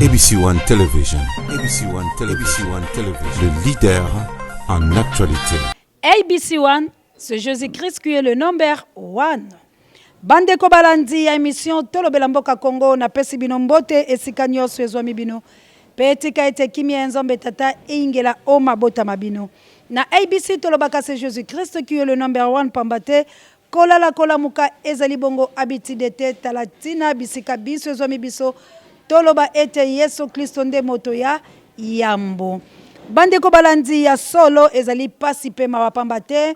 ABC One Television. ABC One Television. ABC One Television. Le leader en actualité. ABC One, c'est Jésus-Christ qui est le number one. Bande ko balandi ya émission Tolobela Mboka Congo na pesi bino mbote esika nyonso ezwami bino. Petika ete kimia nzombe tata ingela o mabota mabino. Na ABC Tolobaka c'est Jésus-Christ qui est le number one pambate. Kola la kola muka ezali bongo abitidete talatina bisika biso ezwami biso. Toloba ete Yesu Kristo nde moto ya yambo. Bande ko balandi ya solo ezali pasi pe mawapambate.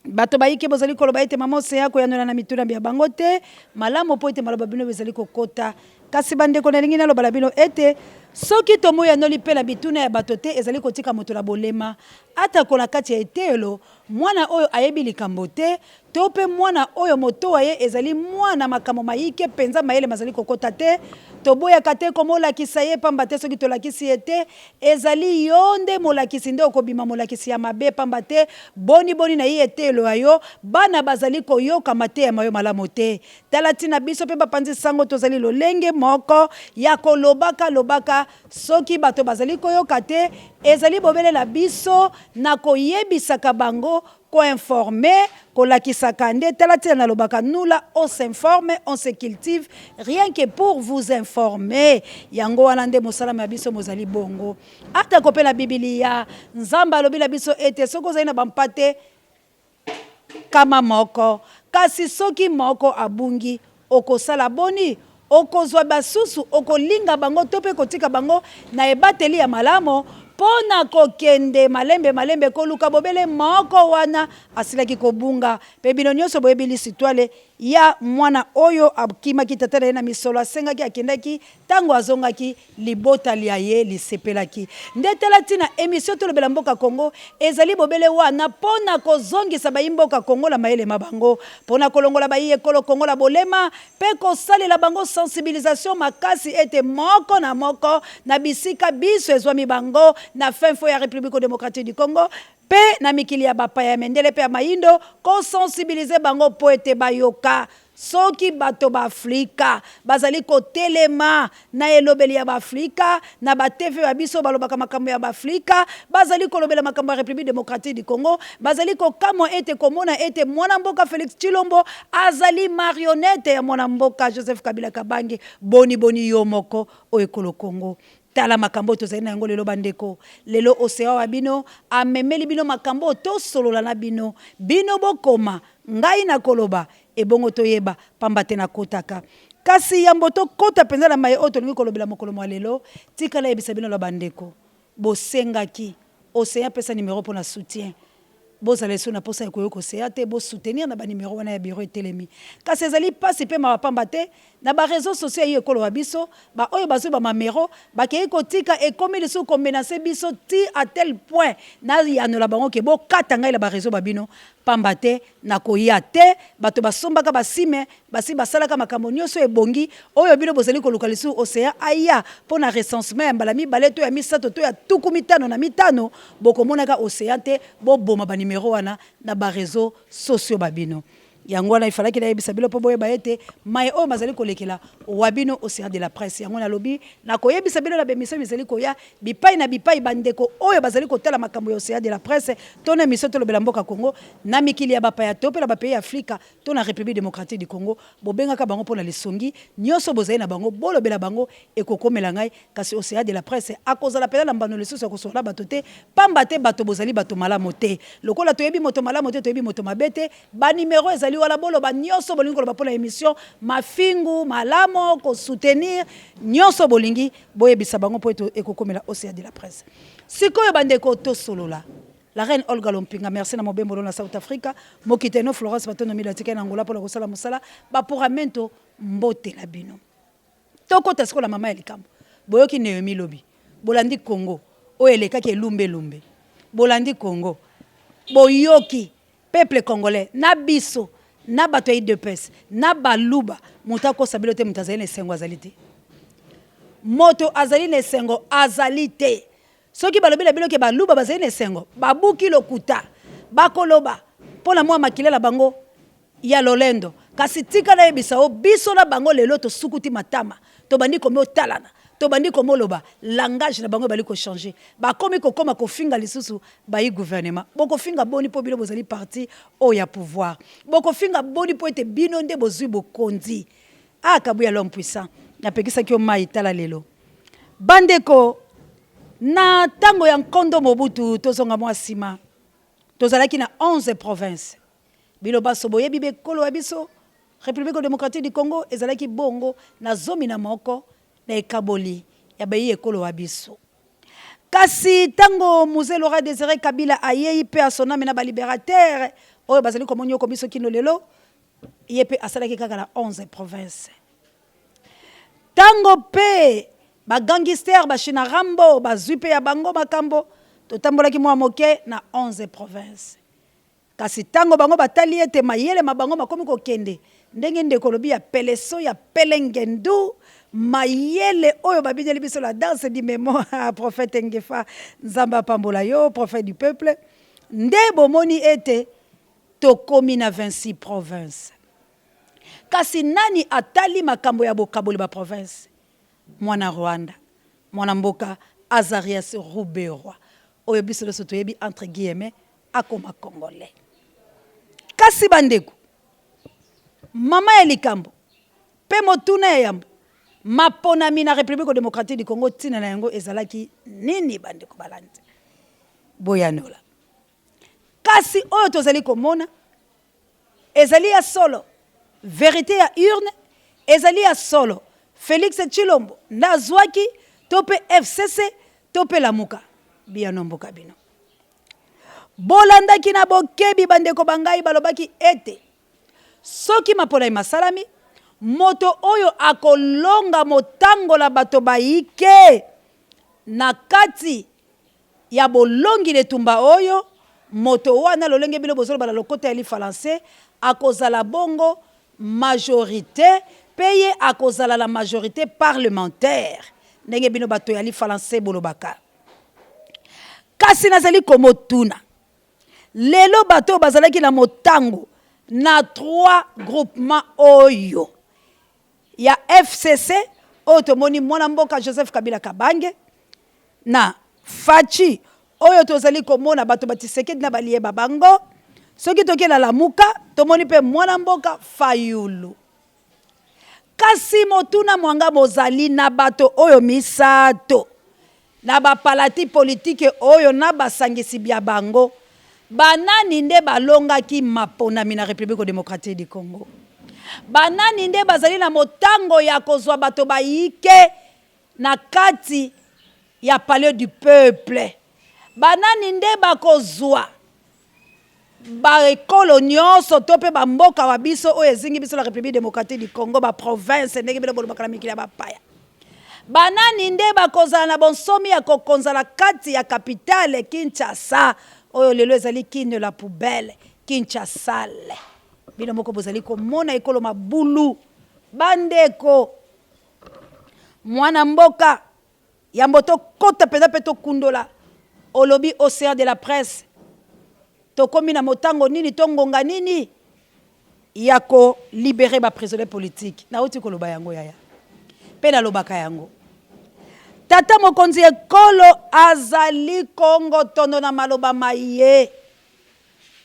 Bato bayike bozali koloba ete mama oseya ko yanona na mituna bya bango te malamu po ete maloba bino bezali kokota kasi bande ko nalingi na loba bino ete soki tomoya noli pe la bituna ya bato te ezali kotika moto la bolema ata ko na kati ya etelo mwana oyo ayebi likambo te to pe mwana oyo moto wa ye ezali mwana makambo mayike penza mayele mazali kokota te toboya kate komola kisaye pamba te soki tolakisi ete ezali yonde molakisi nde okobima molakisi ya mabe pamba te boni na ye etelo ayo bana bazali koyoka mate ya mayo malamu te talatina biso pe bapanzi sango tozali lolenge moko ya kolobaka soki bato bazali koyoka te ezali bobele la biso na koyebisaka bango ko-informer, ko-lakisaka nde talatina na lobaka nula, on s'informe, on se cultive, rien que pour vous informer. Yango wanande mosalama ya biso mozali bongo. Ata kope na Biblia, nzamba lobi la biso ete soko zali na bampate kama moko. Kasi soki moko abungi, okosala boni, okozwa basusu, okolinga bango, tope kotika bango, na ebateli ya malamo, pona kokende malembe koluka bobele moko wana asilaki kobunga pe bino nyonso boyebili sitwale ya mwana oyo akimaki tata na misolo asengaki akendaki tango azongaki libota lia ye lisepelaki ndetela tina emission Tolobela Mboka Congo ezali bobele wana pona kozongisa bayimboka Congo la mayele mabango pona kolongola baye kolo Congo la bolema pe kosalela bango sensibilisation makasi ete moko na bisika biso ezwami bango na fin fo ya République démocratique du Congo pe na mikili ya bapaya mendele pe ya maindo ko sensibiliser bango po ete bayoka soki bato ba Afrika bazali ko telema na elobeli ya ba Afrika na ba TV ya biso balobaka makambo ya ba Afrika bazali ko lobela makambo ya République démocratique du Congo bazali ko kamo ete komona ete mwana mboka Félix Tshilombo azali marionnette ya mwana mboka Joseph Kabila Kabange boni yo moko o ekolo Congo tala makambo tozali na yango lelo bandeko lelo osea wa bino amemeli bino makambo to solola na bino bokoma ngai na koloba ebongo toyeba pamba te na kotaka kasi yambo to kota penza na maye oto lingi kolobela mokolo mwa lelo tikala yebisa bino la bandeko bosengaki osea pesa numéro pour na soutien bozala so na posa ya koyoko osea te bo soutenir na ba numéro wana ya bureau etelemi kasi ezali pasi pe mapamba te na ba réseaux sociaux yi ekolo wa biso ba oyo bazo ba mamero ba kei kotika ekomi lisu ko menacer biso ti à tel point na yanola bango ke bo kata ngai la ba réseau babino pamba te na koya te bato basombaka basime basi basalaka makambo nyonso ebongi oyo bino bozali koluka lisu osea aya pona recensement ya mbala mibale to ya misato to ya tuku mitano na mitano bokomonaka osea te bo boma ba numéro wana na ba réseaux sociaux babino yango wana ifalaki na yebisa bilo po boyeba ete mai oyo mazali kolekela wabino océan de la presse yango na lobi na koyebisa bilo na bemission mizali koya bipai na bipai bandeko oyo bazali kotala makambo ya océan de la presse to na émission Tolobela Mboka Congo na mikili ya bapaya to pe na bapays Afrika to na République démocratique du Congo bobengaka bango pona lesongi nyonso bozali na bango bolobela bango ekokomela ngai kasi océan de la presse akozala pela mbano lesusu ya kosola bato te pamba te bato bozali bato malamu te lokola toyebi moto malamu te toyebi moto mabete ba numéro ezali wala bolo ba nyonso bolingi koloba pona émission mafingu malamo ko soutenir nyonso bolingi boyebisa bango po ekokomela océan de la presse sikoyo bandeko to solola la reine Olga Lompinga merci na mobembo na South Africa mokiteno Florence Batono milatika na Angola pona kosala musala ba pouramento mbote la bino toko tasko la mama ya likambo boyoki Naomi Lobi bolandi Congo o elekaki lumbe bolandi Congo boyoki peuple congolais na biso na bato ya IDPS na baluba moto akosabelo te moto azali na esengo azali te moto azali na esengo azali te soki balobela biloke baluba bazali na esengo babuki lokuta bakoloba mpona mwa makilela bango ya lolendo kasi tika na yebisa o biso na bango lelo tosukuti matama tobandi komi otalana to bandi komoloba langage na bango bali ko changer ba komi ko koma ko finga lisusu ba yi gouvernement boko finga boni po bilo bozali parti o ya pouvoir boko finga boni po ete bino nde bozui bokondi akabuya l'homme puissant na pekisa ki o mai tala lelo bandeko na tango ya nkondo Mobutu tozonga mwa sima tozalaki na 11 provinces bino baso boyebi be kolo ya biso République démocratique du Congo ezalaki bongo na zomi na moko na ekaboli ya bayi ekolo wa biso kasi tango Mzee Laurent Désiré Kabila ayei pe asona mena ba libérateur oyo bazali komonyo ko biso kino lelo yepe asalaki kaka na 11 provinces tango pe ba gangster ba Shina Rambo ba zupe ya bango makambo totambolaki mwa moke na 11 provinces kasi tango bango batali ete mayele mabango makomi ko kende ndenge ndeko lobi ya peleso ya pelengendu mayele oyo babineli biso la danse di mémoire prophète Ngefa Nzamba pambola yo prophète du peuple nde bomoni ete tokomi na 26 provinces kasi nani atali makambo ya bokaboli ba province mwana Rwanda mwana mboka Azarias Ruberwa oyo biso leso toyebi entre guillemets akoma congolais kasi bandeko mama ya likambo pe motuna ya yambo maponami na République démocratique du Congo tina na yango ezalaki nini bandeko balandi boyanola kasi oyo tozali komona ezali ya solo vérité ya urne ezali ya solo Félix Tshilombo ndazwaki tope FCC tope lamuka biyano mboka bino bolandaki na bokebi bandeko bangai balobaki ete soki mapona masalami moto oyo akolonga motangola bato bayike na kati ya bolongi letumba oyo moto wana lolenge bilo bozolo bala lokota eli français akozala bongo majorité payé akozala la majorité parlementaire ndenge bino bato yali français bolobaka kasi nazali komotuna lelo bato bazalaki na motango na 3 groupements oyo ya FCC oyo tomoni mwana mboka Joseph Kabila Kabange na Fachi oyo tozali komona bato batisekedi na baliye babango soki tokela lamuka tomoni pe mwana mboka Fayulu kasi motuna mwanga bozali na bato oyo misato na bapalati politike oyo na basangisi bya bango banani nde balongaki maponami na République démocratique du Congo banani nde bazali na motango ya kozwa bato bayike na kati ya palais du peuple banani nde bakozwa ba ekolo nyonso to pe bamboka wa biso oyo ezingi biso la République démocratique du Congo ba province ndenge bilo bolobaka na mikili ya bapaya banani nde bakozala na bonsomi ya kokonzala kati ya capitale Kinshasa oyo lelo ezali kine la poubelle Kinshasa bino moko bozali komona ekolo mabulu bandeko mwana mboka ya mboto kota peza pe tokundola olobi océan de la presse tokomi na motango nini tongonga nini ya ko libérer ba prisonniers politiques na uti koloba yango yaya pe na lobaka yango tata mokonzi ekolo azali Kongo tondo na maloba maye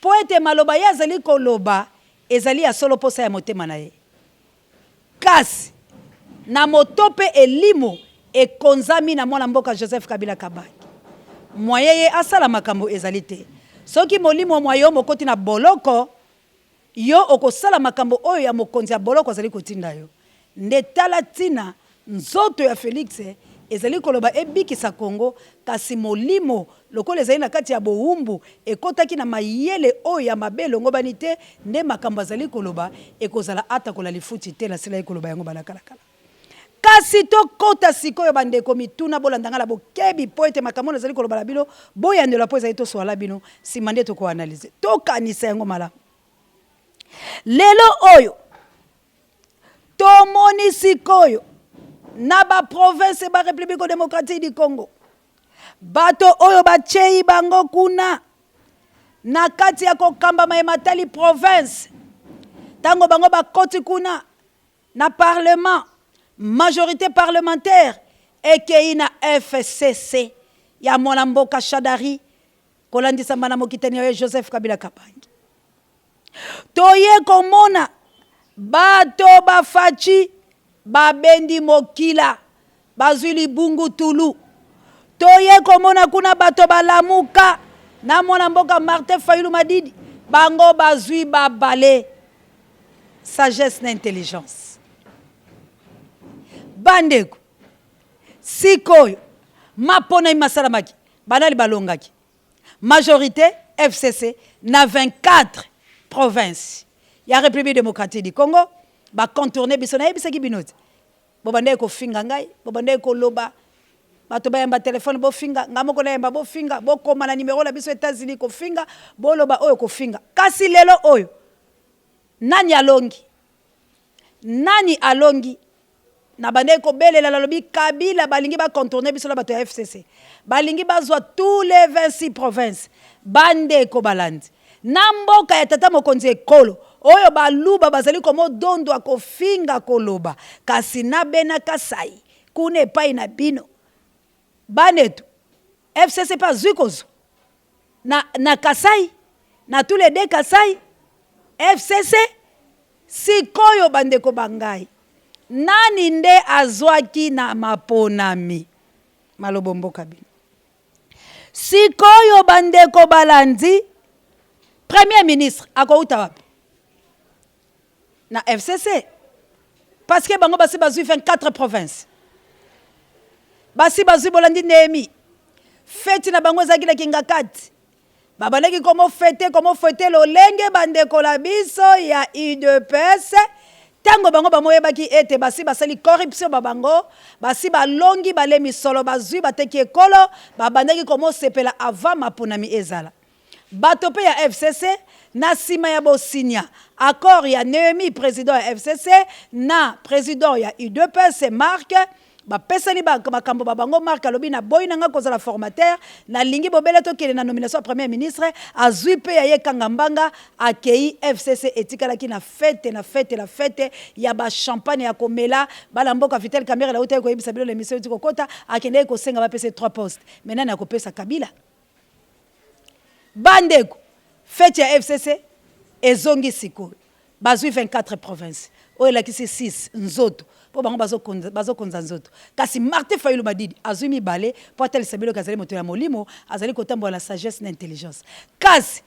po ete maloba ye azali koloba ezali ya solo posa ya motema na ye kasi na motope elimo ekonzami na mwana mboka Joseph Kabila Kabange moye ye asala makambo ezali te soki molimo moyo mokoti na boloko yo okosala makambo oyo ya mokonzi ya boloko azali kotinda yo nde tala tina nzoto ya Félix ezali koloba ebikisa Congo kasi molimo lokola ezali na kati ya boumbu ekotaki na mayele oyo ya mabelo ngobani te nde makambo azali koloba ekozala ata kola lifuti te la sila ekoloba yango balakalakala kasi tokota sikoyo bandeko mituna bolandanga la bokebi po ete makambo azali koloba la bino boyandela po ezali toswala bino nsima nde tokoanalyse tokanisa yango malamu lelo oyo tomoni sikoyo na ba province ba République démocratique du Congo bato oyo bachei bango kuna na kati ya kokamba matali province tango bango bakoti kuna na parlement majorité parlementaire ekei na FCC ya mwana mboka Shadari kolandisa mana mokitani ya Joseph Kabila Kabange. Toye komona bato bafachi babendi mokila bazwili bungu tulu. Toye komona kuna bato balamuka na mwana mboka Martin Fayulu Madidi bango bazwi babale. Sagesse na intelligence. Bandeko sikoyo mapona imasalamaki banali balongaki majorité FCC na 24 provinces ya République démocratique du Congo ba contourner biso na yebisaki binoti bobande ko finga ngai bobande ko loba bato bayamba téléphone bo finga ngamoko na yamba bo finga bo koma na numéro la biso États-Unis ko finga bo loba oyo ko finga kasi lelo oyo nani alongi na bande ko belela la lobi Kabila balingi ba contourner biso la bato ya FCC balingi bazwa tous les 26 provinces bande ko balandi na mboka ya tata mokonzi ekolo oyo baluba bazali komo dondo akofinga koloba kasi na bena kasai kune pai na bino banetu FCC pas zuikozo na kasai na tous les deux kasai FCC sikoyo bandeko bangai nani nde azwaki na maponami malobo mboka bino sikoyo bandeko balandi premier ministre akouta wapi na FCC parce que bango basi bazui 24 provinces basi bazui bolandi Nehemi feti na bango ezakila kingakati babaleki komo fete lolenge bandeko la biso ya UDPS tango bango bamoyebaki ete basi basali corruption babango basi balongi balemi solo bazui bateki ekolo babandaki komo sepela avant maponami ezala bato pe ya FCC na sima ya bosinya accord ya Nehemi président ya FCC na président ya UDPS Marc bapesani bakambo babango Marc alobi na boy nanga kozala formateur na lingi bobele tokele na nomination ya premier ministre azui pe ya yekanga mbanga akei FCC etikalaki na fête ya ba champagne ya komela bala mboka Vitel Kamerhe la uta ko yebisa bilo l'émission tiko kota akende ko senga bapese 3 postes maintenant na kopesa Kabila bandeko fête ya FCC ezongi sikoyo bazui 24 provinces oyo lakisi 6 nzoto po bango bazokonza nzoto kasi Martin Fayulu Madidi azui mibale po atelisa biloko azali moto ya molimo azali kotambola na sagesse na intelligence kasi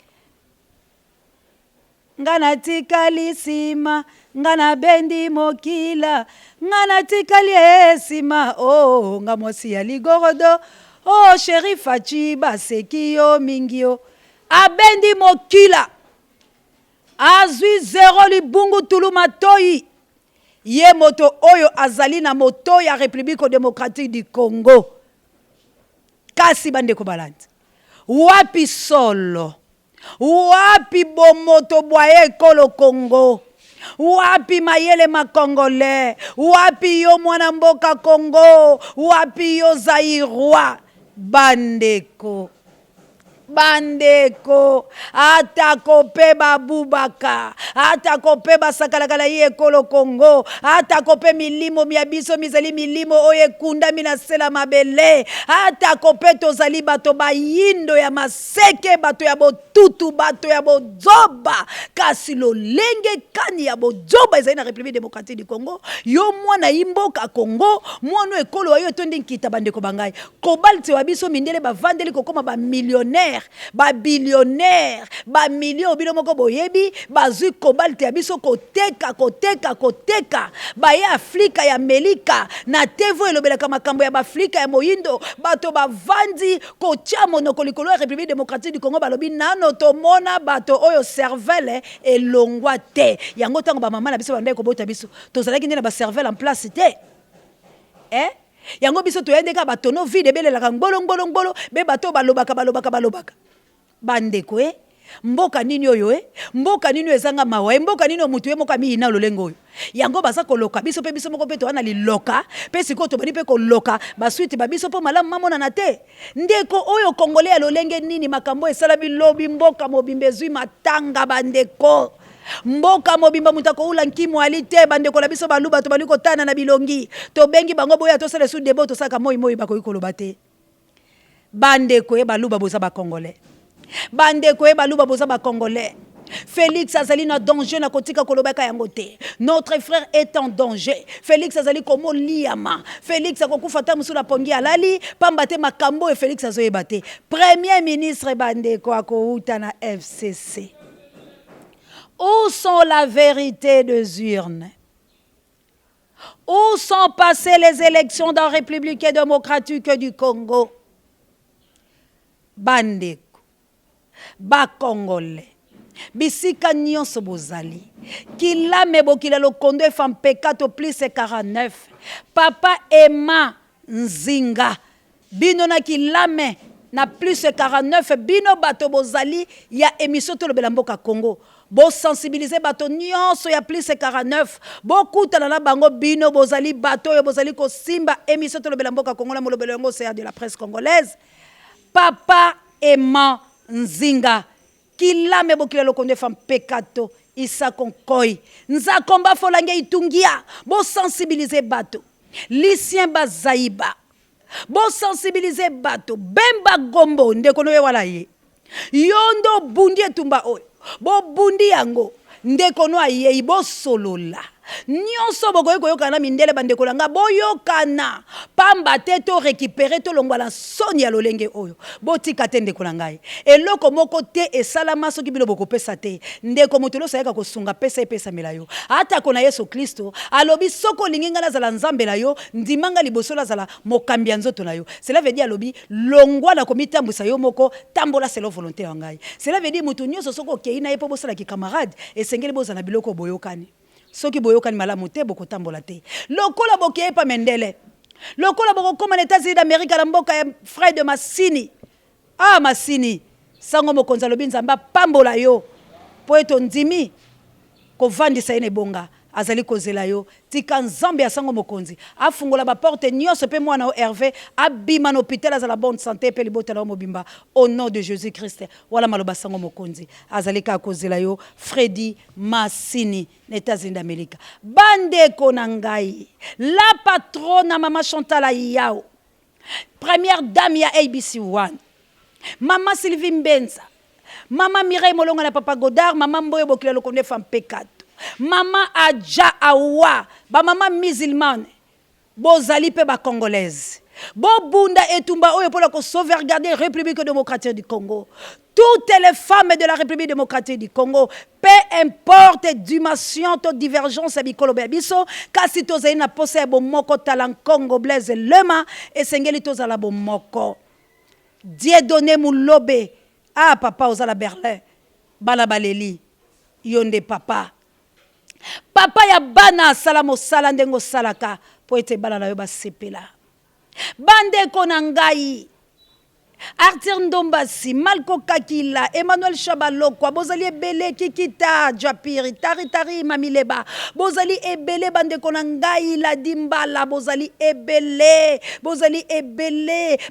ngana tikali sima ngana bendi mokila ngana tikali esima oh nga mosi ya ligorodo oh chéri Fachi baseki yo mingio abendi mokila azui 0 libungu tulu matoi ye moto oyo azali na moto ya République démocratique du Congo kasi bandeko balandi wapi solo wapi bomoto bwaye kolo Congo wapi mayele makongole wapi yo mwana mboka Congo wapi yo Zairwa bandeko atako pe babubaka atako pe basakalakala ye kolo Congo atako pe milimo miabiso mizali milimo oye kunda minasela mabele atako pe tozali bato bayindo ya maseke bato ya botutu bato ya bozoba kasi lolenge kani ya bozoba ezali na République démocratique du Congo yo mwana imboka Congo mwana ekolo wa yo tondi nkita bandeko bangai kobalti wa biso mindele bavandeli kokoma ba millionnaire ba billionnaire ba million bino moko boyebi bazui kobalti ya biso koteka ba ya Afrika ya Melika na tevo elobelaka makambo ya Afrika ya moyindo bato bavandi kotia monoko likolo ya République démocratique du Congo balobi nano tomona bato oyo cervelle elongwa te yango tango ba mama na biso bandai kobota biso tozalaki ndena ba cervelle en place te yango biso toyendeka batono vide belelaka ngbolongbolo be bato balobaka bandeko mboka nini oyo mboka nini ezanga mawa mboka nini mutu moko miina lolengo oyo yango baza koloka biso pe biso moko pe to wana liloka pe siko to bani pe koloka basuite babiso po malamu mamona na te ndeko oyo kongole ya lolenge nini makambo esala bilobi mboka mobimbe zui matanga bandeko mboka mobimba mutako ula nkimo alite bandeko na biso baluba to baliko tana na bilongi to bengi bango boya to sele su debo to saka moi bako ikoloba te. Bandeko e baluba boza ba congolais. Bandeko e baluba boza ba congolais. Félix azali na danger na kotika kolobaka yango te. Notre frère est en danger. Félix azali komo liama. Félix akokufa ta musula pongi alali pamba te makambo e Félix azoyeba te. Premier ministre bandeko akouta na FCC. Où sont la vérité des urnes? Où sont passées les élections dans la République démocratique du Congo? Bandeko, ba Congolais, bisika nyonso bozali, kilame bokila lokondo fam pekato plus 49, papa Emma Nzinga, bino na kilame na plus 49, bino bato bozali ya émission Tolobela Mboka Congo. Bo sensibiliser bato nyonso ya plus 49 bokutana na bango bino bozali bato yo bozali ko simba émission Tolobela Mboka Congo na molobelo yango c'est de la presse congolaise. Papa Emma Nzinga kilame bokila lokonde fam pekato isa konkoi nza komba folange itungia bo sensibiliser bato Lucien Bazaiba bo sensibiliser bato Bemba Gombo ndekono ye wala ye yondo bundi etumba oyo bo bundi yango ndekono aye bo solola nyonso bokoyeko yokana mindele bandeko langa boyokana pamba te to récupérer to longwala soni ya lolenge oyo botika te ndeko langai eloko moko te esalama soki bilo bokopesa te ndeko moto lo sayaka kosunga pesa melayo ata kona Yesu Kristo alobi soko linginga na zala nzambe la yo ndimanga liboso la zala mokambi ya nzoto na yo. Cela veut dire alobi longwa na komitambusa yo moko tambola selo volonté ya ngai. Cela veut dire mutu nyonso soko keina yepo bosala ki camarade esengeli bozana biloko boyokani. Soki boyokani malamu te bokotambola te. Lokola bokeye pa mendele. Lokola boko koma na États-Unis d'Amérique la mboka ya frère de Masini. Ah Masini. Sango mokonza lobi nzamba pambola yo. Po eto ndimi ko vandisa ene bonga. Azali kozela yo. Tika nzambe ya sango mokonzi. Afungola ba porte nyonso pe mwana o Hervé. Abima na hôpital azala bonne santé pe libota la mobimba. Au nom de Jésus-Christ. Wala maloba sango mokonzi. Azali ka kozela yo. Freddy Masini. États-Unis d'Amérique. Bande konangai. La patronne Maman Chantal Ayao. Première dame ya ABC1. Maman Sylvie Mbenza. Maman Mireille Molonga na Papa Godard. Maman Mboye Bokile Lokonde Femme Pekato. Maman Adja Awa. Ba maman musulmane. Bozali pe ba congolaise. Bo bunda etumba oyo pour la sauvegarder la République démocratique du Congo. Toutes les femmes de la République démocratique du Congo, peu importe dimension, toute divergence, biso, kasi toza ina pose bo moko talan Congo Blaise Lema et sengeli toza la bo moko. Dieu donné moulobe. Ah papa oza la Berlin. Bala baleli. Yonde papa. Papa ya bana salamo salandengo salaka po ete bala na yo ba sepela. Bande konangai. Arthur Ndombasi, Malko Kakila, Emmanuel Chabaloko, Bozali Ebele Kikita, Japiri, Tari Mamileba, Bozali Ebele Bande Konangai, La Dimbala, Bozali Ebele,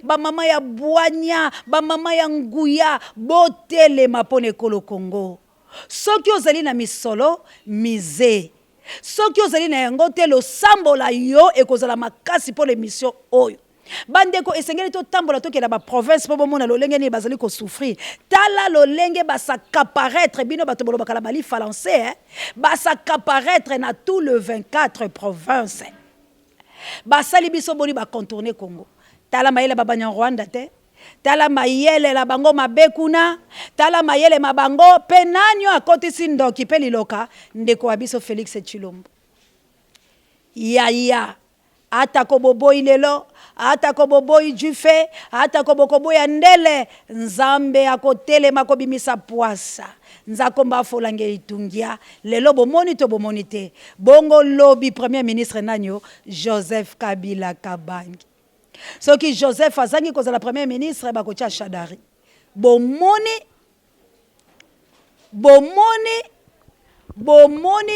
Ba mama ya Bwanya, Ba mama ya Nguya, Botele Mapone Kolo Congo. Soki ozali na misolo, mize. Soki ozali na yango te lo sambola yo ekozala makasi pour l'émission oyo. Bandeko esengeli to tambola to ke na ba province po bomona lolenge ni bazali ko souffrir. Tala lolenge ba s'accaparaître bino bato bolo bakala bali français ba s'accaparaître na tout le 24 provinces. Ba sali biso boli ba contourner Congo. Tala mayele babanya Rwanda te. Tala mayele la bango mabekuna. Tala mayele mabango penanyo akotisi ndoki pe liloka ndeko abiso Félix Tshilombo. Ya ata koboboyi lelo, ata koboboyi jufe, ata kobokoboya ndele, nzambe akotele makobimisa poasa. Nzakomba folange itungia, lelo bomoni to bomoni te. Bongo lobi premier ministre nanyo, Joseph Kabila Kabangi. Soki Joseph azangi kozala premier ministre bakocha Shadari. Bomoni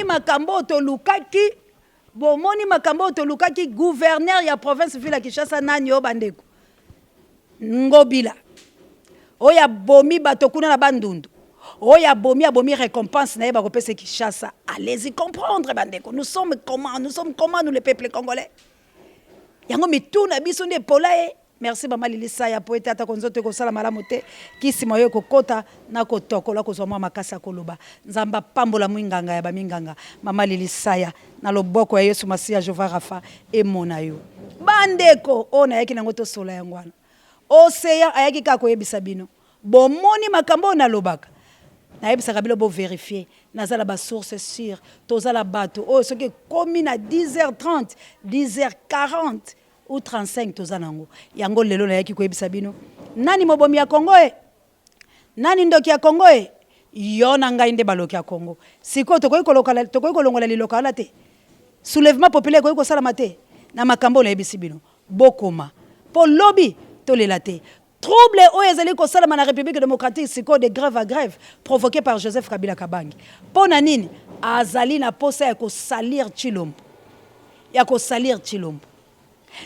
makambo to lukaki. Bomoni makambo to lukaki gouverneur ya province Villa Kinshasa nani o bandeko Ngobila oya bomi bato kuna na bandundu Oya bomi récompense na yeba kopesa Kinshasa. Allez-y comprendre bandeko. Nous sommes comment nous le peuple congolais. Yango mituna biso nde polae. Merci mama Lilisa ya poete ata konzote ko sala malamu te. Kisi moyo ko kota na ko tokola ko zoma makasa koloba. Nzamba pambola mwinganga ya ba minganga. Mama Lilisa ya na loboko ya Yesu Masia Jova Rafa e monayo. Bandeko ona yaki nango to sola yangwana. Oseya ayaki ka ko yebisa bino. Bomoni makambo na lobaka. Na yebisaka bilo bo vérifier nazala ba source sûre tozala bato oh ce que komi na 10h30 10h40 ou 35 tozala nango yango lelo na yaki ko yebisa bino nani mobomi ya Kongo nani ndoki ya Kongo yo na ngai nde baloki ya Kongo siko tokoyi kolongola lilokala te soulèvement populaire koyi kosala mate na makambo na yebisi bino bokoma po lobby tolela te. Trouble au ezali ko salama na République démocratique siko de grève à grève provoqué par Joseph Kabila Kabange. Pona nini azali na posa ya ko salir Chilombo. Ya ko salir Chilombo.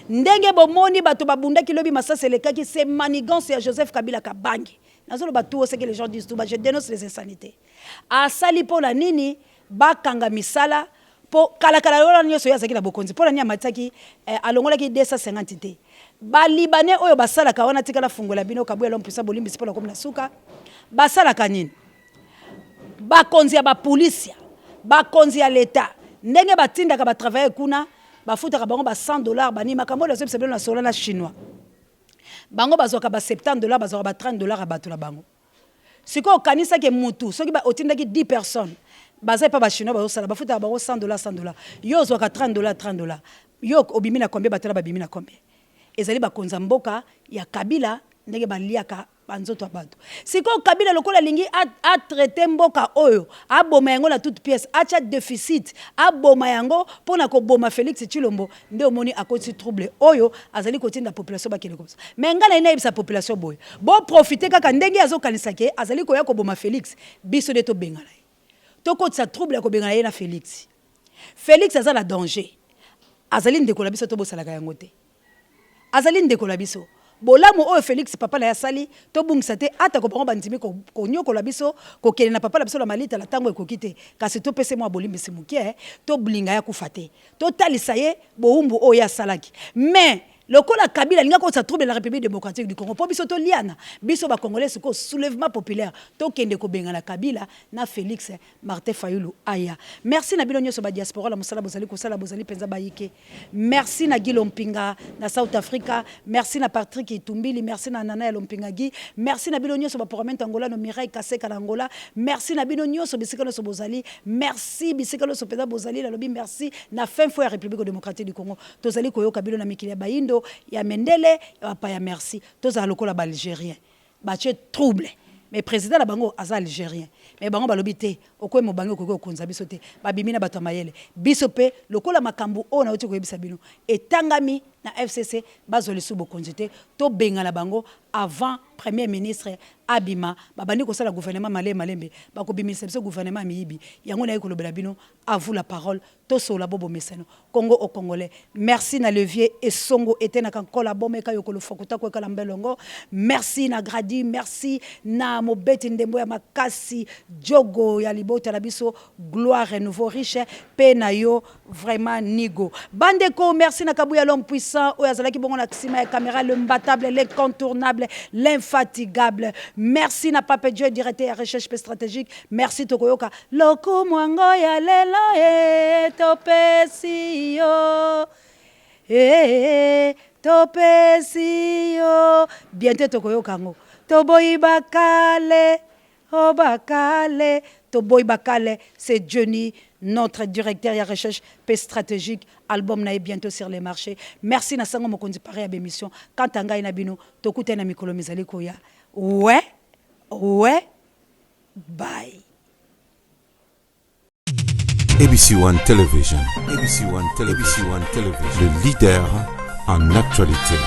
Ndenge bomoni bato babundaki lobi masasa lekaki c'est manigance ya Joseph Kabila Kabange. Nazolo batu ce que les gens disent tout je dénonce les insanités. Asali pona nini bakanga misala po kalakala lola nyoso ya zaki na bokonzi. Pona nya mataki alongola ki 250 te. Ba libanais oyo basala ka wana tikala fungola bino kabwe lompisa bolimbi sipola comme na suka basala kanini bakonzi ya ba police bakonzi ya l'état ndenge batinda ka ba travailler kuna bafuta ka bango ba $100 bani makambo la sebelo na sola na chinois bango bazoka ba $70 bazoka ba $30 a bato la bango siko kanisa ke mutu soki ba otinda ki 10 personnes bazai pa ba chinois bazosala bafuta ka bango $100 yo zoka $30 yo obimi na combien batala babimi na combien ezali bakonza mboka ya Kabila ndenge baliaka banzoto abato siko Kabila lokola lingi a traité mboka oyo aboma yango na toute pièce acha déficit aboma yango pona ko boma Félix Tshilombo nde omoni akoti trouble oyo azali kotinda population bakele comme ça mais ngala ina ibisa population boy bo profiter kaka ndenge azokanisa ke azali koya ko boma Félix biso de to bengala to kotisa trouble ko bengala na Félix azala danger azali ndeko la biso to bosala ka yango te azali ndeko la biso bolamu oyo Félix papa la yasali to bungisa te ata ko bango bandimi ko nyoko la biso ko kele na papa la biso la malita la tango ekokite kasi to pese mo bolimbi simukie to blinga ya kufate to talisa ye boumbu oyo ya salaki mais lokola Kabila linga ko sa trouble la République démocratique du Congo po biso to liana biso ba congolais ko soulèvement populaire to kende ko benga na Kabila na Félix Martin Fayulu aya merci na bino nyoso ba diaspora la musala bozali ko sala bozali penza ba yike merci na Guy Lompinga na South Africa merci na Patrick Itumbili merci na Nana Lompinga Guy merci na bino nyoso ba parlement Angola no Mireille Kaseka na Angola merci na bino nyoso bisika no so bozali merci bisika no so penza bozali la lobi merci na fin fois République démocratique du Congo tozali ko yoka bino na mikili ba indo ya Mendele ya pa ya merci toza lokola ba algérien ba che trouble mais président la bango aza algérien mais bango balobi te okoye mo bango okoko konza biso te ba bimina bato mayele biso pe lokola makambu ona oti ko yebisa bino etangami na FCC bazoli subo konjete to benga la bango avant premier ministre abima babandi ko sala gouvernement malembe ba ko bimisa biso gouvernement miyibi yango na ekolobela bino à vous la parole to sola bobo meseno Congo au Congolais merci na levier et songo etena kan kolabome ka yokolo fokuta ko kala mbelongo merci na gradi merci na mobeti ndembo ya makasi jogo ya libota la biso gloire nouveau riche pe na yo vraiment nigo bandeko merci na kabuya l'homme puissant o yazalaki bongo na kisima ya caméra l'imbattable l'incontournable l'infatigable merci na Pape Dieu directeur ya recherche stratégique merci tokoyoka loko mwango ya lelo topesi yo topesi yo bientôt tokoyoka ngo toboyi bakale obakale toboyi bakale c'est Johnny notre directeur ya recherche stratégique album na bientôt sur les marchés merci na sango mokonzi pare ya émission quand ngai na bino tokute na mikolo mizali koya ouais bye ABC One Television. ABC One Television. Le leader en actualité.